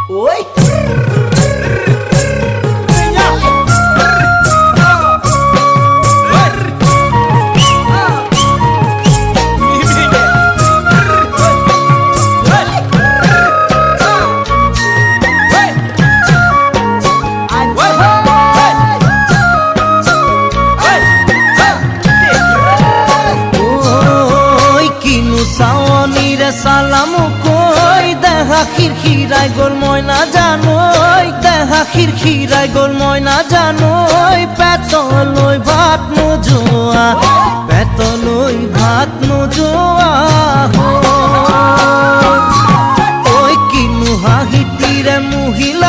ওই সালামু কই দেখা খিরখিরাই গোল ময়না জানোই দেখা খিরখিরাই গোল ময়না জানোই পেতলই ভাত নোজোয়া পেতলই ভাত নোজোয়া ওই কিনু হাহিতিরে মহিলা